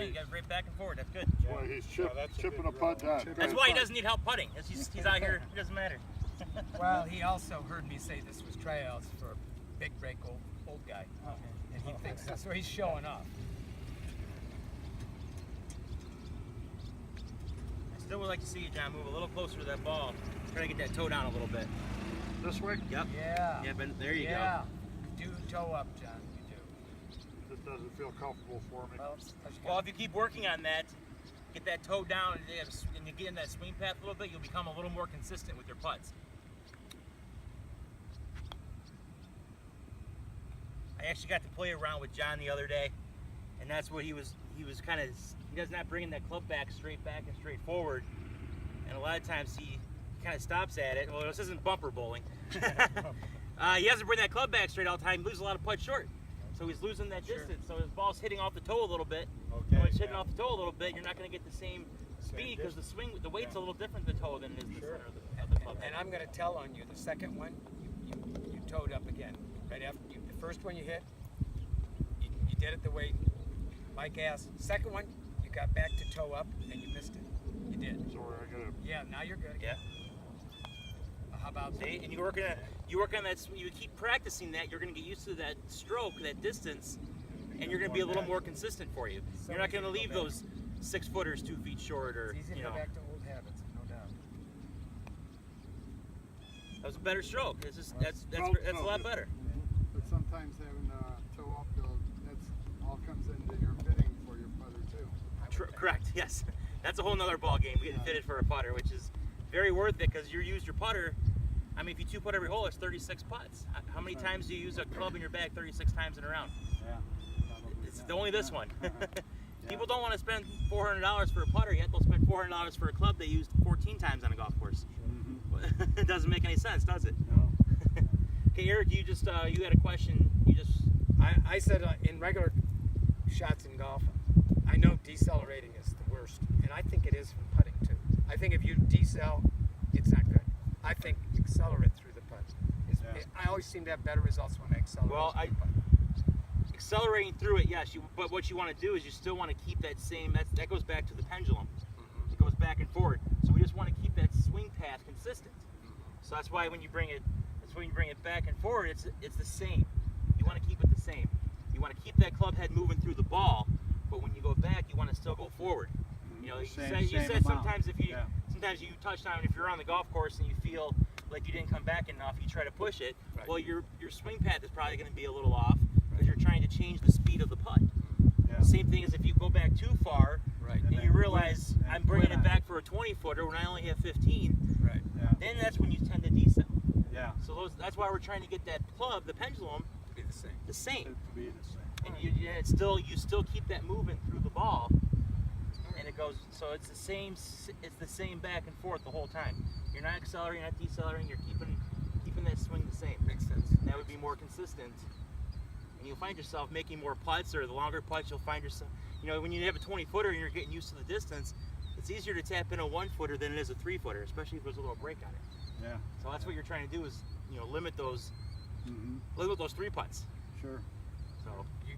you got right back and forward. That's good. That's why he's chipping a putt down. That's why he doesn't need help putting. He's out here. It doesn't matter. Well, he also heard me say this was tryouts for a big break old guy, and he thinks that's where he's showing off. I still would like to see you, John, move a little closer to that ball. Try to get that toe down a little bit. This way? Yep. Yeah. Yeah, but there you Yeah. You do toe up, John. You do. This doesn't feel comfortable for me. Well, if you keep working on that, get that toe down, and you get in that swing path a little bit, you'll become a little more consistent with your putts. I actually got to play around with John the other day, and that's what he was kind of, he does not bringing that club back and straight forward, and a lot of times he kind of stops at it. Well, this isn't bumper bowling. He doesn't bring that club back straight all the time. He loses a lot of putts short. So he's losing that distance. So his ball's hitting off the toe a little bit. Okay, When it's hitting off the toe a little bit, you're not going to get the same speed because the weight's a little different the toe than is the center of the club. And I'm going to tell on you. The second one, you toed up again. Right after the first one you hit, you did it the way Mike asked. Second one, you got back to toe up and you missed it. You did. So I gotta. Yeah. Now you're good. Yeah. How about See, and you work on that. You keep practicing that. You're going to get used to that stroke, that distance, and you're going to be a little more consistent for you. You're not going to leave those 6 footers 2 feet short, or It's easy to go back to old habits, no doubt. that was a better stroke. It's just that's a lot better. But sometimes having a toe up, that's all comes into your fitting for your putter too. Correct. Yes, that's a whole nother ball game. We get fitted for a putter, which is very worth it because you use your putter. I mean, if you 2-putt every hole, it's 36 putts. How many times do you use a club in your bag 36 times in a round? Yeah. It's only this one. People don't want to spend $400 for a putter, yet they'll spend $400 for a club they used 14 times on a golf course. It doesn't make any sense, does it? No. Okay, Eric, you had a question. I said in regular shots in golf, I know decelerating is the worst, and I think it is from putting too. I think if you decel, it's not good. I think accelerate through the putt. I always seem to have better results when I accelerate. Well, accelerating through it, yes. But what you want to do is you still want to keep that same. That goes back to the pendulum. It goes back and forward. So we just want to keep that swing path consistent. So that's why when you bring it back and forward, it's the same. You want to keep it the same. You want to keep that club head moving through the ball, but when you go back, you want to still go forward. You know, you said sometimes sometimes you touch on if you're on the golf course and you feel like you didn't come back enough, you try to push it. Right. Well, your swing path is probably going to be a little off because you're trying to change the speed of the putt. Yeah. Same thing as if you go back too far Right. and you realize and I'm bringing quit it on back for a 20-footer when I only have 15. Right. Yeah. Then that's when you tend to decel. Yeah. So that's why we're trying to get that club, the pendulum, To be the same. the same. To be the same. And you still keep that moving through the ball, and it goes. So it's the same. It's the same back and forth the whole time. You're not accelerating, not decelerating. You're keeping that swing the same. Makes sense. And that would be more consistent, and you'll find yourself making more putts, or the longer putts, you'll find yourself. You know, when you have a 20-footer and you're getting used to the distance, it's easier to tap in a 1-footer than it is a 3-footer, especially if there's a little break on it. Yeah. So that's what you're trying to do is limit those 3 putts. Sure. So.